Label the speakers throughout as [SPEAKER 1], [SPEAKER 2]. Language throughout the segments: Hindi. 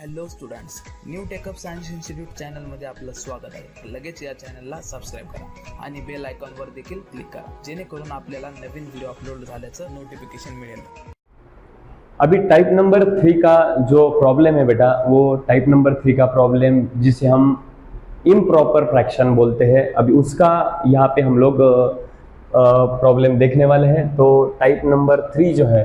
[SPEAKER 1] Hello students, new take up science institute चॅनलमध्ये आपलं स्वागत आहे. लगेच या चॅनलला सबस्क्राईब करा आणि बेल आयकॉनवर देखील क्लिक करा, जेणेकरून आपल्याला नवीन व्हिडिओ अपलोड झाल्याचं नोटिफिकेशन मिळेल.
[SPEAKER 2] अभी टाइप नंबर 3 का जो प्रॉब्लम है बेटा, वो टाइप नंबर 3 का प्रॉब्लम जिसे हम इम्प्रॉपर फ्रैक्शन बोलते हैं, अभी उसका यहाँ पे हम लोग प्रॉब्लम देखने वाले हैं. तो टाइप नंबर 3 जो है,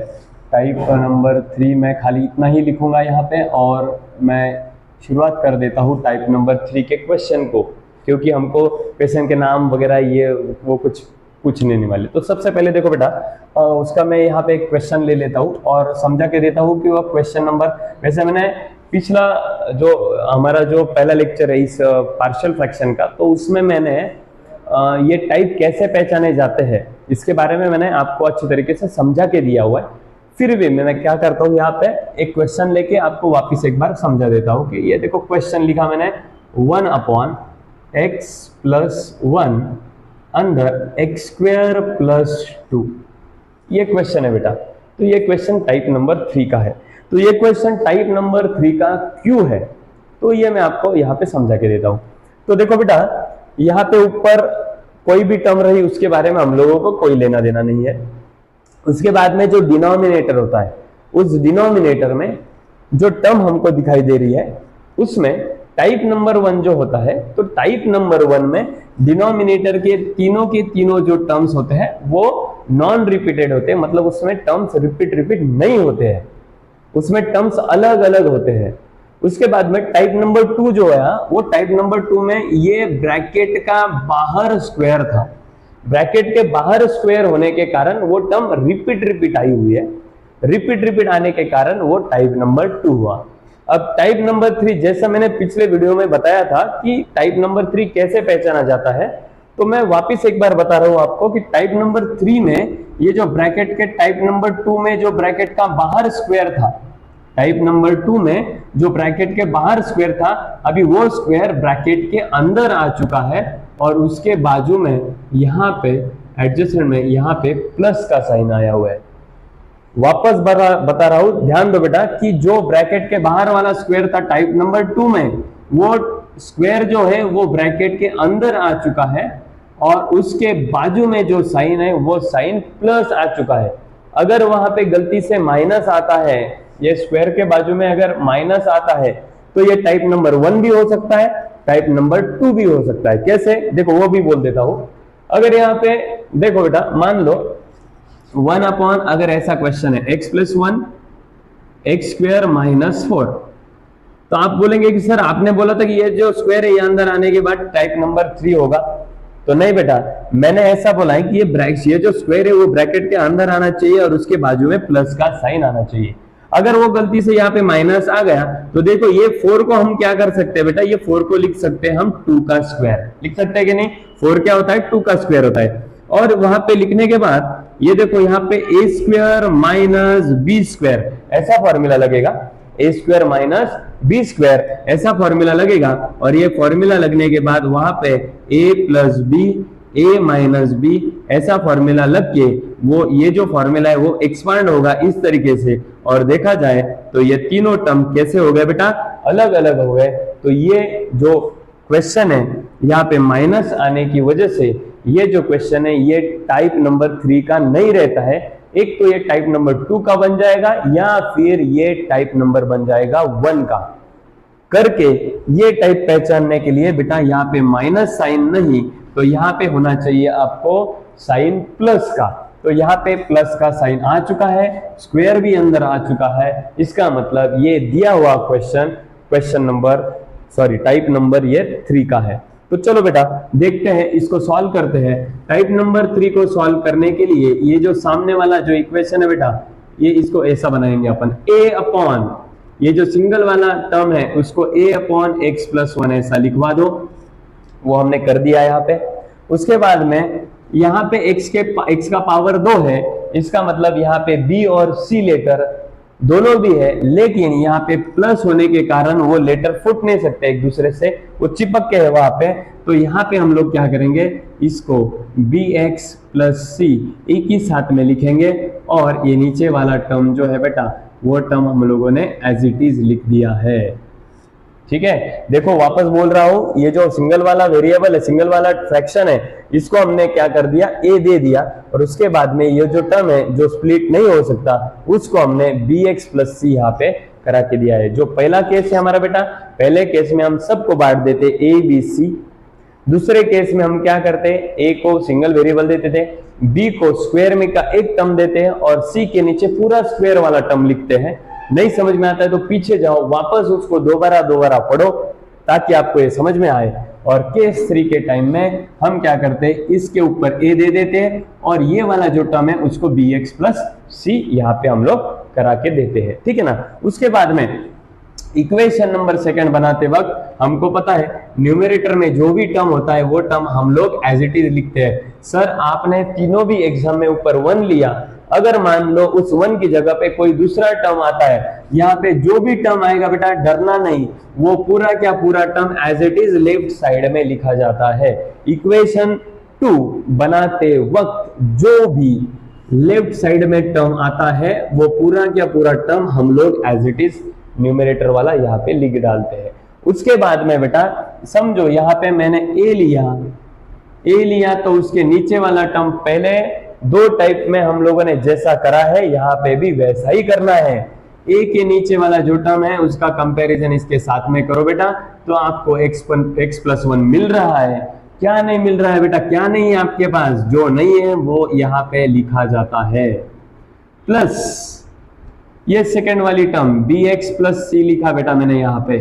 [SPEAKER 2] टाइप नंबर 3 मैं खाली इतना ही लिखूंगा यहाँ पे और मैं शुरुआत कर देता हूँ टाइप नंबर 3 के क्वेश्चन को, क्योंकि हमको क्वेश्चन के नाम वगैरह ये वो कुछ नहीं वाले. तो सबसे पहले देखो बेटा, उसका मैं यहाँ पे एक क्वेश्चन ले लेता हूँ और समझा के देता हूँ कि वो क्वेश्चन नंबर, वैसे मैंने पिछला जो हमारा जो पहला लेक्चर है इस पार्शियल फ्रैक्शन का, तो उसमें मैंने ये टाइप कैसे पहचाने जाते हैं इसके बारे में मैंने आपको अच्छी तरीके से समझा के दिया हुआ है. फिर भी मैं क्या करता हूँ, यहाँ पे एक क्वेश्चन लेके आपको वापस एक बार समझा देता हूँ कि ये देखो क्वेश्चन लिखा मैंने 1/x+1 अंदर x² + 2, ये क्वेश्चन है बेटा. तो ये क्वेश्चन टाइप नंबर 3 का है. तो ये क्वेश्चन टाइप नंबर 3 का क्यों है, तो ये मैं आपको यहाँ पे समझा के देता हूँ. तो देखो बेटा, यहाँ पे ऊपर कोई भी टर्म रही उसके बारे में हम लोगों को कोई लेना देना नहीं है. उसके बाद में जो डिनोमिनेटर होता है, उस डिनोमिनेटर में जो टर्म हमको दिखाई दे रही है उसमें टाइप नंबर 1 जो होता है, तो टाइप नंबर 1 में डिनोमिनेटर के तीनों जो टर्म्स होते हैं वो नॉन रिपीटेड होते हैं, मतलब उसमें टर्म्स रिपीट नहीं होते हैं, उसमें टर्म्स अलग अलग होते हैं. उसके बाद में टाइप नंबर 2 जो है, वो टाइप नंबर 2 में ये ब्रैकेट का बाहर स्क्वायर था. ब्रैकेट के बाहर स्क्वायर होने के कारण वो टर्म रिपीट आई हुई है. रिपीट आने के कारण वो टाइप नंबर 2 हुआ. अब टाइप नंबर 3, जैसा मैंने पिछले वीडियो में बताया था कि टाइप नंबर 3 कैसे पहचाना जाता है, तो मैं वापस एक बार बता रहा हूं आपको कि टाइप नंबर 3 में ये जो ब्रैकेट के टाइप नंबर 2 में जो ब्रैकेट का बाहर स्क्वायर था, टाइप नंबर 2 में जो ब्रैकेट के बाहर स्क्वायर था, अभी वो स्क्वायर ब्रैकेट के अंदर आ चुका है और उसके बाजू में यहाँ पे एडजेसेंट में यहाँ पे प्लस का साइन आया हुआ है. वापस बता रहा हूं, ध्यान दो बेटा कि जो ब्रैकेट के बाहर वाला स्क्वायर था टाइप नंबर 2 में, वो स्क्वायर जो है वो ब्रैकेट के अंदर आ चुका है और उसके बाजू में जो साइन है वो साइन प्लस आ चुका है. अगर वहां पे गलती से माइनस आता है, ये स्क्वायर के बाजू में अगर माइनस आता है, तो ये टाइप नंबर 1 भी हो सकता है, टाइप नंबर 2 भी हो सकता है. कैसे, देखो वो भी बोल देता हूं. अगर यहाँ पे देखो बेटा, मान लो 1/, अगर ऐसा क्वेश्चन है x+1 x² - 4, तो आप बोलेंगे कि सर आपने बोला था कि ये जो स्क्वायर है ये अंदर आने के बाद टाइप नंबर 3 होगा. तो नहीं बेटा, मैंने ऐसा बोला है कि ये जो स्क्वायर है वो ब्रैकेट के अंदर आना चाहिए और उसके बाजू में प्लस का साइन आना चाहिए. अगर वो गलती से यहाँ पे माइनस आ गया, तो देखो ये 4 को हम क्या कर सकते हैं बेटा, ये 4 को लिख सकते हैं हम 2 का स्क्वायर. लिख सकते हैं कि नहीं? 4 क्या होता है? 2 का स्क्वायर होता है. और वहां पे लिखने के बाद ये देखो यहाँ पे a² - b², ऐसा फॉर्मूला लगेगा. a² - b² ऐसा फॉर्मूला लगेगा और ये फॉर्मूला लगने के बाद वहां पे a + b a - b ऐसा फॉर्मूला लग के वो ये जो फॉर्मूला है वो एक्सपांड होगा इस तरीके से. और देखा जाए तो ये तीनों टर्म कैसे हो गए बेटा? अलग अलग हो गए. तो ये जो क्वेश्चन है यहाँ पे माइनस आने की वजह से ये जो क्वेश्चन है ये टाइप नंबर 3 का नहीं रहता है. एक तो ये टाइप नंबर 2 का बन जाएगा या फिर ये टाइप नंबर बन जाएगा 1 का. करके ये टाइप पहचानने के लिए बेटा यहाँ पे माइनस साइन नहीं, तो यहाँ पे होना चाहिए आपको साइन प्लस का. तो यहाँ पे प्लस का साइन आ चुका है, स्क्वायर भी अंदर आ चुका है. इसका मतलब ये दिया हुआ टाइप नंबर ये 3 का है. तो चलो बेटा देखते हैं, इसको सॉल्व करते हैं. टाइप नंबर 3 को सॉल्व करने के लिए ये जो सामने वाला जो इक्वेशन है बेटा, ये इसको ऐसा बनाएंगे अपन, ये जो सिंगल वाला टर्म है उसको a/x+1 ऐसा लिखवा दो. वो हमने कर दिया यहाँ पे. उसके बाद में यहाँ पे x का पावर 2 है, इसका मतलब यहाँ पे b और c लेटर दोनों भी है, लेकिन यहाँ पे प्लस होने के कारण वो लेटर फुट नहीं सकते एक दूसरे से, वो चिपक के है वहां पे. तो यहाँ पे हम लोग क्या करेंगे, इसको bx + c एक ही साथ में लिखेंगे और ये नीचे वाला टर्म जो है बेटा वो टर्म हम लोगों ने एज इट इज लिख दिया है. ठीक है। देखो वापस बोल रहा हूं, ये जो सिंगल वाला वेरिएबल है, सिंगल वाला फ्रैक्शन है, इसको हमने क्या कर दिया, ए दे दिया, और उसके बाद में ये जो टर्म है जो स्प्लिट नहीं हो सकता, उसको हमने bx प्लस सी यहाँ पे करा के दिया है। जो पहला केस है हमारा बेटा, पहले केस में हम सबको बांट देते ए बी सी, दूसरे केस में हम क्या करते हैं, ए को सिंगल वेरिएबल देते थे, बी को स्क्वायर में का एक टर्म देते हैं, और सी के नीचे पूरा स्क्वायर वाला टर्म लिखते हैं। नहीं समझ में आता है तो पीछे जाओ, वापस उसको दोबारा पढ़ो ताकि आपको ये समझ में आए। और केस 3 के टाइम में हम क्या करते हैं, इसके ऊपर ए दे देते हैं, और ये वाला जो टर्म है उसको bx प्लस सी यहाँ पे हम लोग करा के देते हैं, ठीक है ना। उसके बाद में इक्वेशन नंबर सेकंड बनाते वक्त हमको पता है न्यूमरेटर में जो भी टर्म होता है वो टर्म हम लोग एज इट इज लिखते हैं। सर आपने तीनों भी एग्जाम में ऊपर 1 लिया, अगर मान लो उस 1 की जगह पे कोई दूसरा टर्म आता है, यहाँ पे जो भी टर्म आएगा बेटा डरना नहीं, वो पूरा क्या पूरा term as it is left side में लिखा जाता है। इक्वेशन 2 बनाते वक्त जो भी लेफ्ट साइड में टर्म आता है वो पूरा क्या पूरा टर्म हम लोग एज इट इज न्यूमरेटर वाला यहाँ पे लिख डालते हैं। उसके बाद में बेटा समझो यहाँ पे मैंने ए लिया तो उसके नीचे वाला टर्म पहले 2 टाइप में हम लोगों ने जैसा करा है यहाँ पे भी वैसा ही करना है। ए के नीचे वाला जो टर्म है उसका कंपैरिजन इसके साथ में करो बेटा, तो आपको x प्लस 1 मिल रहा है। क्या नहीं मिल रहा है बेटा, क्या नहीं है आपके पास, जो नहीं है वो यहाँ पे लिखा जाता है, प्लस ये सेकंड वाली टर्म bx प्लस सी लिखा बेटा मैंने यहाँ पे।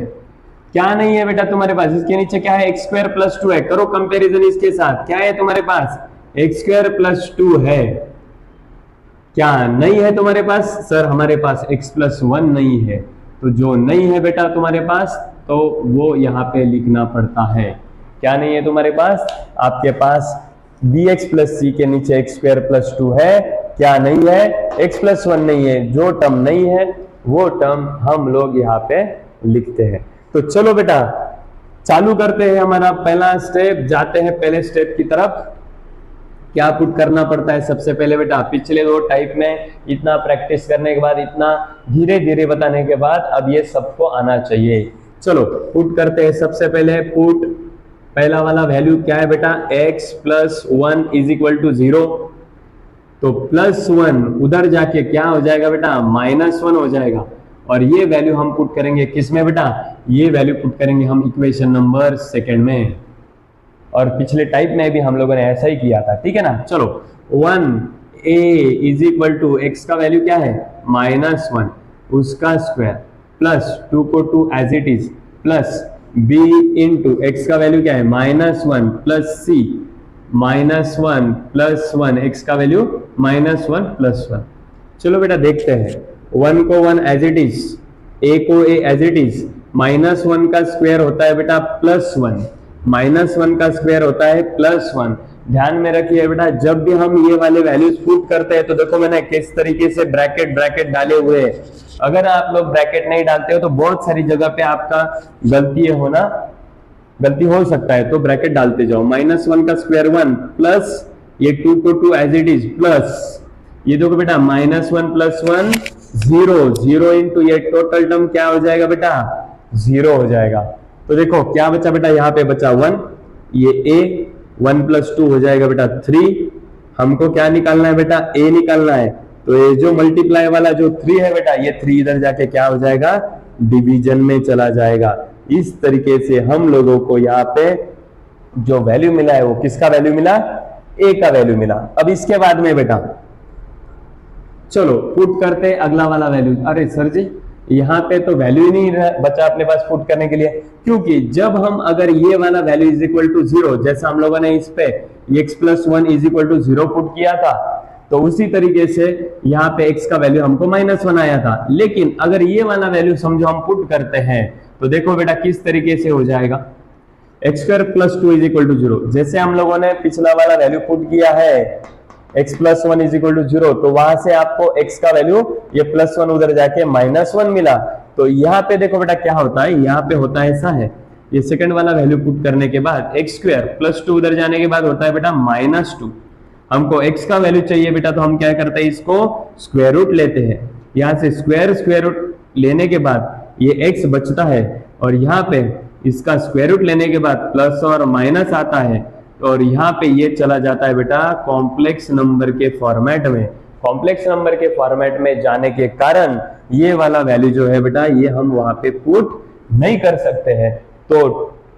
[SPEAKER 2] क्या नहीं है बेटा तुम्हारे पास, इसके नीचे क्या है, x स्क्वायर प्लस 2 है, करो कंपैरिजन इसके साथ, क्या है तुम्हारे पास, x स्क्वायर प्लस 2 है। क्या नहीं है तुम्हारे पास, सर हमारे पास x प्लस 1 नहीं है, तो जो नहीं है बेटा तुम्हारे पास तो वो यहाँ पे लिखना पड़ता है। क्या नहीं है तुम्हारे पास, आपके पास bx प्लस सी के नीचे x स्क्वायर प्लस 2 है, क्या नहीं है, x प्लस 1 नहीं है, जो टर्म नहीं है वो टर्म हम लोग यहाँ पे लिखते हैं। तो चलो बेटा चालू करते हैं हमारा पहला स्टेप, जाते हैं पहले स्टेप की तरफ। क्या पुट करना पड़ता है सबसे पहले बेटा, पिछले 2 टाइप में इतना प्रैक्टिस करने के बाद, इतना धीरे धीरे बताने के बाद अब ये सबको आना चाहिए। चलो पुट करते हैं। सबसे पहले पुट पहला वाला वैल्यू क्या है बेटा, x plus 1 is equal to 0, तो प्लस 1 उधर जाके क्या हो जाएगा बेटा, माइनस 1 हो जाएगा, और ये वैल्यू हम पुट करेंगे किसमें बेटा, ये वैल्यू पुट करेंगे हम इक्वेशन नंबर सेकंड में, और पिछले टाइप में भी हम लोगों ने ऐसा ही किया था, ठीक है ना। चलो 1a is equal to x का वैल्यू क्या है, माइनस 1, उसका स्क्वायर, प्लस 2 को 2 as it is, plus b into x का वैल्यू क्या है, minus 1 plus c, minus 1 plus 1, x का वैल्यू माइनस 1 प्लस 1। चलो बेटा देखते हैं, 1 को 1 एज इट इज, a को a as it is, minus 1 का स्क्वायर होता है बेटा प्लस 1, माइनस 1 का स्क्वायर होता है प्लस 1। ध्यान में रखिए बेटा, जब भी हम ये वाले वैल्यूज पुट करते हैं तो देखो मैंने किस तरीके से ब्रैकेट डाले हुए हैं। अगर आप लोग ब्रैकेट नहीं डालते हो तो बहुत सारी जगह पे आपका गलती हो सकता है, तो ब्रैकेट डालते जाओ। माइनस 1 का स्क्वायर 1 प्लस ये 2 को 2 एज इट इज, प्लस ये देखो बेटा माइनस 1 प्लस 1 0 इंटू ये टोटल टर्म क्या हो जाएगा बेटा, 0 हो जाएगा। तो देखो क्या बचा बेटा, यहाँ पे बचा 1, ये a 1 प्लस 2 हो जाएगा बेटा 3। हमको क्या निकालना है बेटा, a निकालना है, तो ये जो मल्टीप्लाई वाला जो 3 है बेटा, ये 3 इधर जाके क्या हो जाएगा, डिवीजन में चला जाएगा। इस तरीके से हम लोगों को यहाँ पे जो वैल्यू मिला है वो किसका वैल्यू मिला, a का वैल्यू मिला। अब इसके बाद में बेटा चलो पुट करते अगला वाला वैल्यू। अरे सर जी यहाँ पे तो वैल्यू ही नहीं बचा अपने पास पुट करने के लिए, क्योंकि जब हम अगर ये वाला वैल्यू इज इक्वल टू 0, जैसा हम लोगों ने इस पे x plus 1 is equal to 0 put किया था, तो उसी तरीके से यहाँ पे x का वैल्यू हमको माइनस 1 आया था। लेकिन अगर ये वाला वैल्यू समझो हम पुट करते हैं तो देखो बेटा किस तरीके से हो जाएगा, x square plus 2 is equal to 0। जैसे हम लोगों ने पिछला वाला वैल्यू पुट किया है x plus 1 is equal to 0, तो वहां से आपको x का वैल्यू ये प्लस 1 उधर जाके माइनस 1 मिला। तो यहाँ पे देखो बेटा क्या होता है, यहाँ पे होता है ऐसा है, ये सेकंड वाला वैल्यू पुट करने के बाद x स्क्वायर प्लस 2 उधर जाने के बाद होता है बेटा माइनस 2। हमको x का वैल्यू चाहिए बेटा, तो हम क्या करते हैं, इसको स्क्वायर रूट लेते हैं। यहाँ से स्क्वायर रूट लेने के बाद ये x बचता है और यहाँ पे इसका स्क्वायर रूट लेने के बाद प्लस और माइनस आता है और यहाँ पे ये चला जाता है बेटा कॉम्प्लेक्स नंबर के फॉर्मेट में। कॉम्प्लेक्स नंबर के फॉर्मेट में जाने के कारण ये वाला वैल्यू जो है बेटा ये हम वहां पे पुट नहीं कर सकते हैं। तो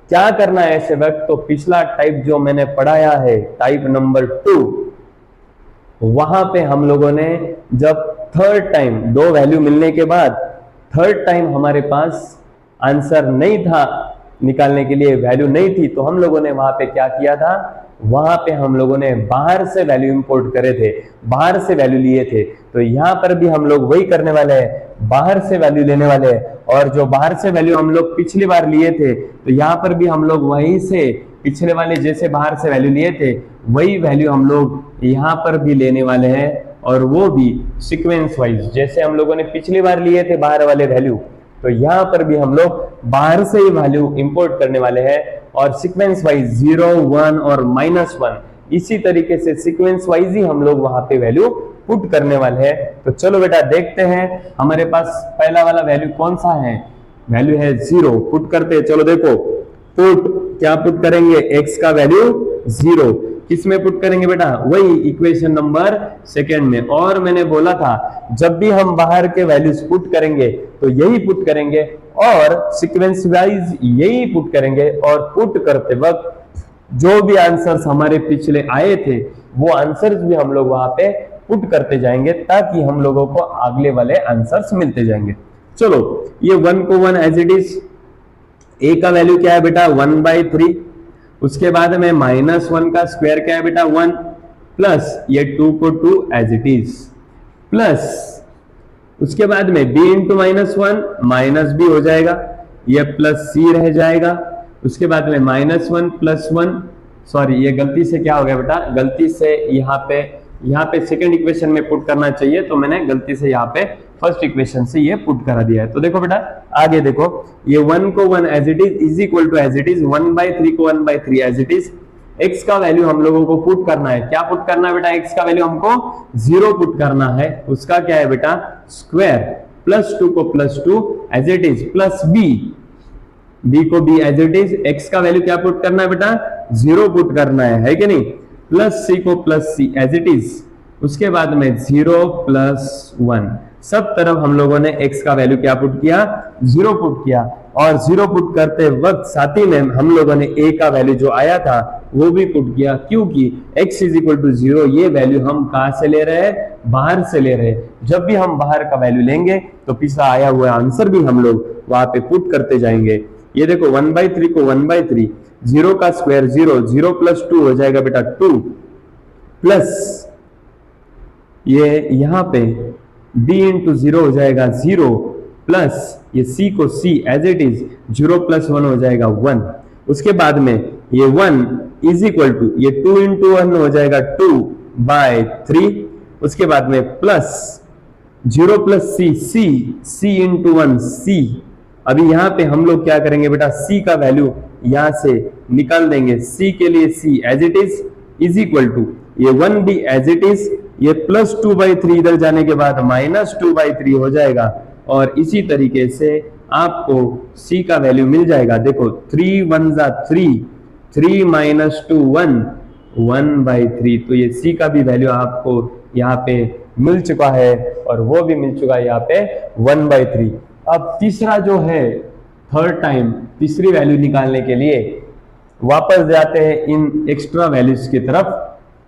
[SPEAKER 2] क्या करना है ऐसे वक्त, तो पिछला टाइप जो मैंने पढ़ाया है टाइप नंबर 2, वहां पे हम लोगों ने जब थर्ड टाइम दो वैल्यू मिलने के बाद थर्ड टाइम हमारे पास आंसर नहीं था, निकालने के लिए वैल्यू नहीं थी, तो हम लोगों ने वहां पे क्या किया था, वहां पे हम लोगों ने बाहर से वैल्यू इंपोर्ट करे थे, बाहर से वैल्यू लिए थे। तो यहां पर भी हम लोग वही करने वाले हैं, बाहर से वैल्यू लेने वाले हैं। और जो बाहर से वैल्यू हम लोग पिछली बार लिए थे, तो यहां पर भी हम लोग वहीं से पिछले वाले जैसे बाहर से वैल्यू लिए थे वही वैल्यू हम लोग यहां पर भी लेने वाले हैं, और वो भी सीक्वेंस वाइज। जैसे हम लोगों ने पिछली बार लिए थे बाहर वाले वैल्यू, तो यहां पर भी हम लोग बाहर से ही वैल्यू इंपोर्ट करने वाले हैं और सीक्वेंस वाइज 0, 1 और -1 इसी तरीके से सीक्वेंस वाइज ही हम लोग वहां पे वैल्यू पुट करने वाले हैं। तो चलो बेटा देखते हैं हमारे पास पहला वाला वैल्यू कौन सा है, वैल्यू है 0, पुट करते हैं। चलो देखो पुट क्या पुट करेंगे, x का वैल्यू 0 किस में पुट करेंगे बेटा, वही इक्वेशन नंबर सेकेंड में। और मैंने बोला था जब भी हम बाहर के वैल्यूज पुट करेंगे तो यही पुट करेंगे और सीक्वेंस वाइज यही पुट करेंगे, और पुट करते वक्त जो भी आंसर्स हमारे पिछले आए थे वो आंसर्स भी हम लोग वहां पे पुट करते जाएंगे ताकि हम लोगों को अगले वाले आंसर्स मिलते जाएंगे। चलो ये 1 को 1 एज इट इज, a का वैल्यू क्या है बेटा 1/3, उसके बाद में -1 का स्क्वायर क्या है बेटा 1, प्लस ये 2 को 2 एज इट इज, प्लस उसके बाद में b इंटू -1 माइनस b हो जाएगा, ये प्लस c रह जाएगा। उसके बाद में -1 प्लस 1, सॉरी ये गलती से क्या हो गया बेटा, गलती से यहाँ पे सेकंड इक्वेशन में पुट करना चाहिए, तो मैंने गलती से यहाँ पे फर्स्ट इक्वेशन से ये पुट करा दिया है। तो देखो बेटा आगे देखो, ये 1 को 1 as it is equal to as it is 1/3 को 1/3 एज इट इज। x का वैल्यू हम लोगों को पुट करना है, क्या पुट करना है बेटा, x का वैल्यू हमको 0 पुट करना है, उसका क्या है बेटा स्क्वायर, +2 को +2 as it is, plus b को b as it is. x का वैल्यू क्या पुट करना है बेटा 0 पुट करना है कि नहीं, प्लस c को +c एज इट इज। उसके बाद में 0 + 1, सब तरफ हम लोगों ने x का वैल्यू क्या पुट किया 0 पुट किया, और 0 पुट करते वक्त साथ ही में हम लोगों ने a का वैल्यू जो आया था वो भी पुट किया, क्योंकि x = 0 ये वैल्यू हम कहां से ले रहे हैं, बाहर से ले रहे हैं। जब भी हम बाहर का वैल्यू लेंगे तो पिछला आया हुआ आंसर भी हम लोग वहां पे पुट करते जाएंगे। ये देखो 1/3 को 1/3, 0 का स्क्वायर 0, 0 + 2 हो जाएगा बेटा 2, प्लस ये यहां पे b इंटू 0 हो जाएगा 0, प्लस ये c को c एज इट इज, 0 + 1 हो जाएगा 1। उसके बाद में ये 1 इज इक्वल टू ये 2 इंटू 1 हो जाएगा 2/3। उसके बाद में प्लस 0 + c इंटू 1 c। अभी यहाँ पे हम लोग क्या करेंगे बेटा, c का वैल्यू यहां से निकाल देंगे, c के लिए c as it is equal to ये 1 भी एज इट इज, ये +2/3 इधर जाने के बाद -2/3 हो जाएगा, और इसी तरीके से आपको c का वैल्यू मिल जाएगा। देखो 3 × 1 = 3, 3 - 2 1, 1/3। तो ये c का भी वैल्यू आपको यहाँ पे मिल चुका है, और वो भी मिल चुका है यहाँ पे 1/3। अब तीसरा जो है थर्ड टाइम तीसरी वैल्यू निकालने के लिए वापस जाते हैं इन एक्स्ट्रा वैल्यूज की तरफ,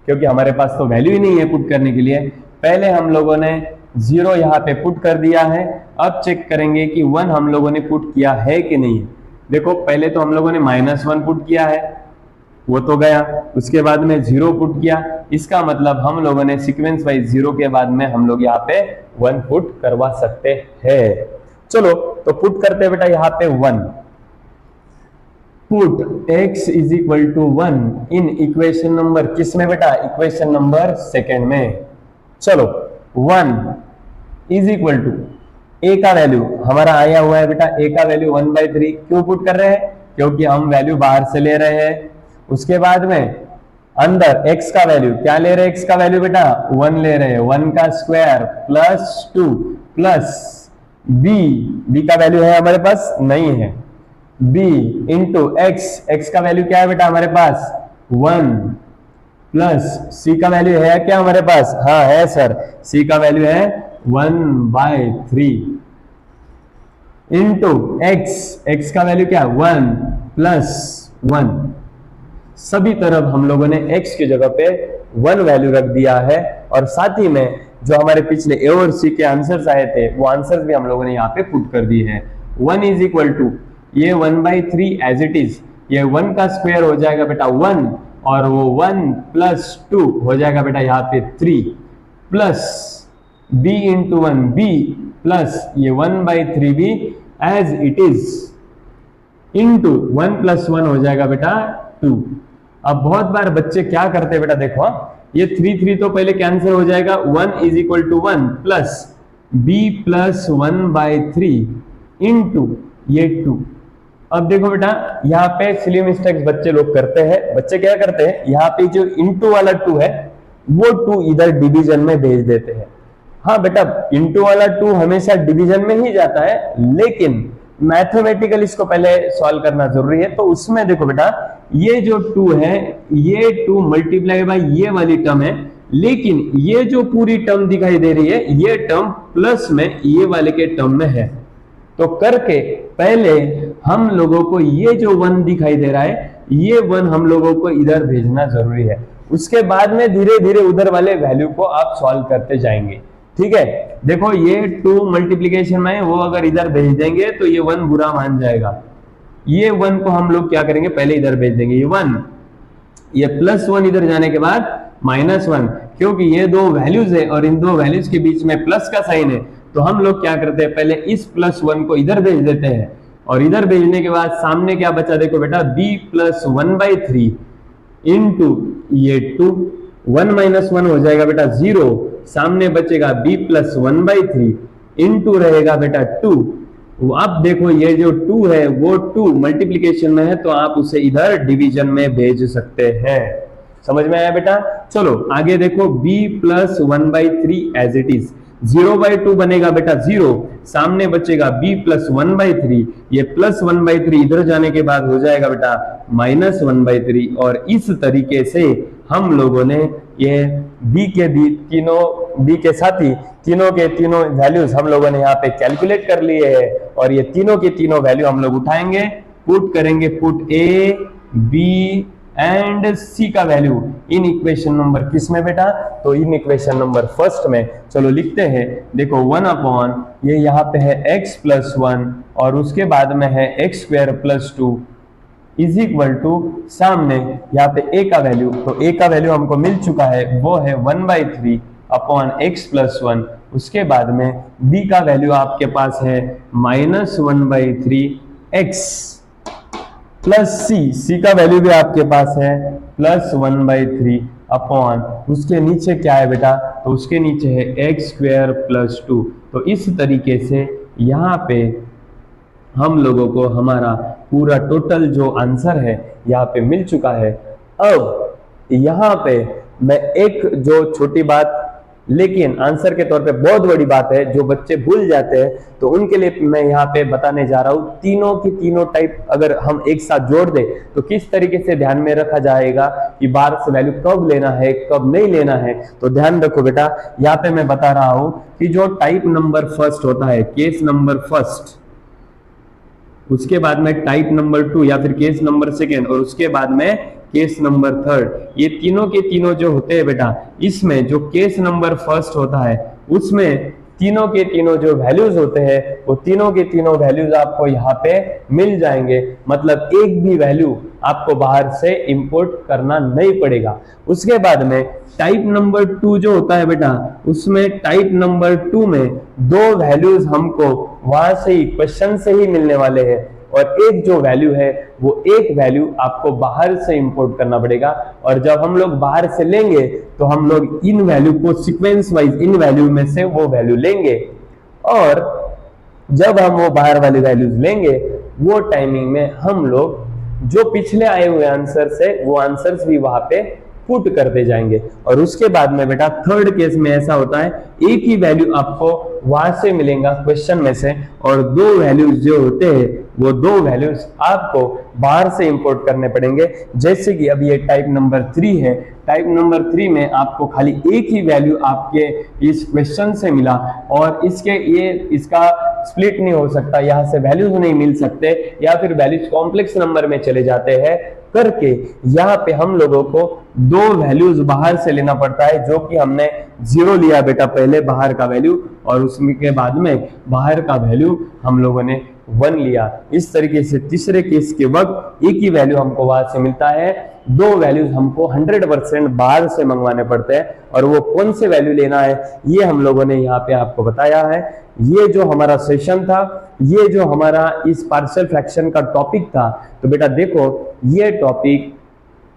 [SPEAKER 2] क्योंकि हमारे पास तो वैल्यू ही नहीं है पुट करने के लिए। पहले हम लोगों ने 0 यहाँ पे पुट कर दिया है, अब चेक करेंगे कि 1 हम लोगों ने पुट किया है कि नहीं। देखो पहले तो हम लोगों ने -1 पुट किया है, वो तो गया, उसके बाद में 0 पुट किया, इसका मतलब हम लोगों ने सीक्वेंस वाइज 0 के बाद में हम लोग यहाँ पे 1 पुट करवा सकते हैं। चलो तो पुट करते हैं बेटा यहाँ पे 1, put x = 1 in equation number किस में बेटा, इक्वेशन नंबर सेकेंड में। चलो 1 = a का वैल्यू हमारा आया हुआ है बेटा, a का वैल्यू 1/3 क्यों पुट कर रहे हैं, क्योंकि हम वैल्यू बाहर से ले रहे हैं। उसके बाद में अंदर x का वैल्यू क्या ले रहे हैं, x का वैल्यू बेटा 1 ले रहे हैं, 1 का स्क्वायर +2 प्लस बी का वैल्यू है हमारे पास, नहीं है, b इंटू एक्स का वैल्यू क्या है बेटा हमारे पास 1 प्लस सी का वैल्यू है क्या हमारे पास, हाँ है सर, सी का वैल्यू है 1/3 इंटू एक्स का वैल्यू क्या 1 प्लस 1। सभी तरफ हम लोगों ने x की जगह पे 1 वैल्यू रख दिया है और साथ ही में जो हमारे पिछले ए और सी के आंसर्स आए थे वो आंसर्स भी हम लोगों ने यहाँ पे पुट कर दिए हैं। 1 इज इक्वल टू ये 1/3 एज इट इज, ये 1 का स्क्वायर हो जाएगा बेटा 1 और वो 1 प्लस 2 हो जाएगा बेटा यहाँ पे 3 plus b into 1 b plus ये 1/3 b as it is into 1 plus 1 हो जाएगा बेटा 2। अब बहुत बार बच्चे क्या करते हैं बेटा, देखो ये 3 तो पहले कैंसिल हो जाएगा, 1 is equal to 1 plus b plus 1/3 into ये 2। अब देखो बेटा यहाँ पे सिली मिस्टेक्स बच्चे लोग करते हैं, बच्चे क्या करते हैं यहाँ पे जो इंटू वाला 2 है वो 2 इधर डिवीजन में भेज देते हैं। हाँ बेटा इंटू वाला 2 हमेशा डिवीजन में ही जाता है, लेकिन मैथमेटिकल इसको पहले सॉल्व करना जरूरी है। तो उसमें देखो बेटा ये जो 2 है ये 2 मल्टीप्लाई बाय ये वाली टर्म है, लेकिन ये जो पूरी टर्म दिखाई दे रही है ये टर्म प्लस में ये वाले के टर्म में है। तो करके पहले हम लोगों को ये जो 1 दिखाई दे रहा है ये 1 हम लोगों को इधर भेजना जरूरी है, उसके बाद में धीरे धीरे उधर वाले वैल्यू को आप सॉल्व करते जाएंगे। ठीक है, देखो ये 2 मल्टीप्लीकेशन में वो अगर इधर भेज देंगे तो ये 1 बुरा मान जाएगा, ये 1 को हम लोग क्या करेंगे पहले इधर भेज देंगे, ये 1, ये प्लस 1 इधर जाने के बाद -1, क्योंकि ये 2 वैल्यूज है और इन 2 वैल्यूज के बीच में प्लस का साइन है, तो हम लोग क्या करते हैं पहले इस +1 को इधर भेज देते हैं और इधर भेजने के बाद सामने क्या बचा देखो बेटा b प्लस 1/3 इंटू ये 2, 1 - 1 हो जाएगा बेटा 0, सामने बचेगा b प्लस 1/3 इंटू रहेगा बेटा 2। अब देखो ये जो 2 है वो 2 मल्टीप्लीकेशन में है तो आप उसे इधर डिवीजन में भेज सकते हैं। समझ में आया बेटा? चलो आगे देखो b plus 1/3 as it is, 0/2 बनेगा बेटा 0, सामने बचेगा b प्लस 1/3, ये प्लस 1/3 इधर जाने के बाद हो जाएगा बेटा -1/3। और इस तरीके से हम लोगों ने ये b के साथ ही तीनों के तीनों वैल्यूज हम लोगों ने यहाँ पे कैलकुलेट कर लिए हैं और ये तीनों के तीनों वैल्यू हम लोग उठाएंगे, पुट करेंगे, put a, b and c का वैल्यू इन इक्वेशन नंबर किस में बेटा, तो इन इक्वेशन नंबर फर्स्ट में। चलो लिखते हैं, देखो 1 ये यहाँ पे है x प्लस 1 और उसके बाद में है x² plus 2 is equal to सामने यहाँ पे a का वैल्यू, तो a का वैल्यू हमको मिल चुका है वो है 1/3 अपॉन x प्लस 1, उसके बाद में b का वैल्यू आपके पास है -1/3 x प्लस c का वैल्यू भी आपके पास है +1/3 अपॉन उसके नीचे क्या है बेटा, तो उसके नीचे है x² प्लस 2। तो इस तरीके से यहाँ पे हम लोगों को हमारा पूरा टोटल जो आंसर है यहाँ पे मिल चुका है। अब यहाँ पे मैं एक जो छोटी बात लेकिन आंसर के तौर पे बहुत बड़ी बात है जो बच्चे भूल जाते हैं, तो उनके लिए मैं यहाँ पे बताने जा रहा हूँ। तीनों की तीनों टाइप अगर हम एक साथ जोड़ दें तो किस तरीके से ध्यान में रखा जाएगा कि बाहर से वैल्यू कब लेना है कब नहीं लेना है। तो ध्यान रखो बेटा, यहाँ पे मैं बता रहा हूँ कि जो टाइप नंबर फर्स्ट होता है, केस नंबर फर्स्ट, उसके बाद में टाइप नंबर 2 या फिर केस नंबर सेकेंड और उसके बाद में केस नंबर 3, ये तीनों के तीनों जो होते हैं बेटा, इसमें जो केस नंबर फर्स्ट होता है उसमें तीनों के तीनों जो वैल्यूज होते हैं वो तीनों के तीनों वैल्यूज आपको यहाँ पे मिल जाएंगे, मतलब एक भी वैल्यू आपको बाहर से इंपोर्ट करना नहीं पड़ेगा। उसके बाद में टाइप नंबर 2 जो होता है बेटा, उसमें टाइप नंबर 2 में 2 वैल्यूज हमको वहां से ही क्वेश्चन से ही मिलने वाले हैं और एक जो वैल्यू है वो एक वैल्यू आपको बाहर से इंपोर्ट करना पड़ेगा। और जब हम लोग बाहर से लेंगे तो हम लोग इन वैल्यू को सीक्वेंस वाइज इन वैल्यू में से वो वैल्यू लेंगे और जब हम वो बाहर वाली वैल्यूज लेंगे वो टाइमिंग में हम लोग जो पिछले आए हुए आंसर से वो आंसर्स भी वहां पे पुट करते जाएंगे। और उसके बाद में बेटा थर्ड केस में ऐसा होता है, एक ही वैल्यू आपको वहां से मिलेगा क्वेश्चन में से, और दो वैल्यूज जो होते हैं वो दो वैल्यूज आपको बाहर से इंपोर्ट करने पड़ेंगे। जैसे कि अब ये टाइप नंबर 3 है, टाइप नंबर 3 में आपको खाली एक ही वैल्यू आपके इस क्वेश्चन से मिला, और इसका स्प्लिट नहीं हो सकता, यहाँ से वैल्यूज नहीं मिल सकते, या फिर वैल्यूज कॉम्प्लेक्स नंबर में चले जाते हैं करके यहाँ पे हम लोगों को दो वैल्यूज बाहर से लेना पड़ता है, जो कि हमने 0 लिया बेटा पहले बाहर का वैल्यू, और उसमें के बाद में बाहर का वैल्यू हम लोगों ने 1 लिया। इस तरीके से तीसरे केस के वक्त एक ही वैल्यू हमको वहां से मिलता है, दो वैल्यूज हमको 100% बाहर से मंगवाने पड़ते हैं, और वो कौन से वैल्यू लेना है ये हम लोगों ने यहाँ पे आपको बताया है। ये जो हमारा सेशन था, ये जो हमारा इस पार्शियल फ्रैक्शन का टॉपिक था, तो बेटा देखो ये टॉपिक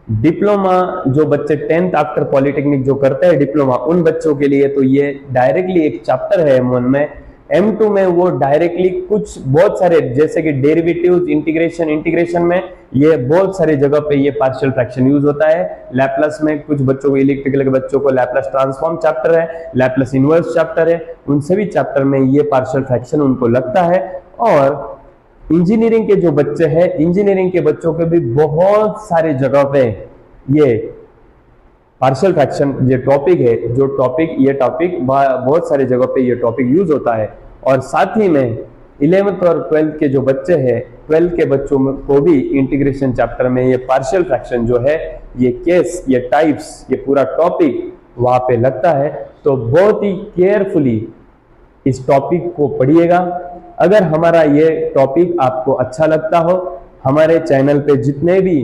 [SPEAKER 2] डिप्लोमा जो बच्चे 10th आफ्टर पॉलिटेक्निक जो करते हैं डिप्लोमा, उन बच्चों के लिए तो ये डायरेक्टली एक चैप्टर है M1 में। M2 में वो डायरेक्टली कुछ बहुत सारे, जैसे कि डेरिवेटिव्स, इंटीग्रेशन में ये बहुत सारी जगह पे ये पार्शियल फ्रैक्शन यूज होता है। लैप्लास में कुछ बच्चों को, इलेक्ट्रिकल के बच्चों को लैप्लास ट्रांसफॉर्म चैप्टर है, लैप्लास इनवर्स चैप्टर है, उन सभी चैप्टर में ये पार्शियल फ्रैक्शन उनको लगता है। और इंजीनियरिंग के जो बच्चे हैं, इंजीनियरिंग के बच्चों के भी बहुत सारे जगह पे ये पार्शियल फ्रैक्शन ये टॉपिक है, ये टॉपिक बहुत सारे जगह पे ये टॉपिक यूज होता है। और साथ ही में 11th और 12th के जो बच्चे हैं, 12th के बच्चों को भी इंटीग्रेशन चैप्टर में ये पार्शियल फ्रैक्शन जो है, ये केस, ये टाइप्स, ये पूरा टॉपिक वहां पे लगता है। तो बहुत ही केयरफुली इस टॉपिक को पढ़िएगा। अगर हमारा ये टॉपिक आपको अच्छा लगता हो, हमारे चैनल पे जितने भी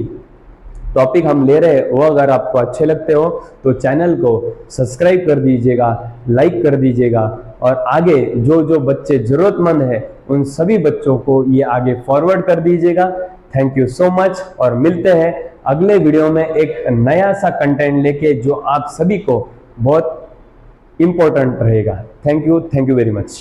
[SPEAKER 2] टॉपिक हम ले रहे हैं वो अगर आपको अच्छे लगते हो तो चैनल को सब्सक्राइब कर दीजिएगा, लाइक कर दीजिएगा, और आगे जो जो बच्चे जरूरतमंद है उन सभी बच्चों को ये आगे फॉरवर्ड कर दीजिएगा। थैंक यू सो मच, और मिलते हैं अगले वीडियो में एक नया सा कंटेंट लेके जो आप सभी को बहुत इंपॉर्टेंट रहेगा। Thank you very much.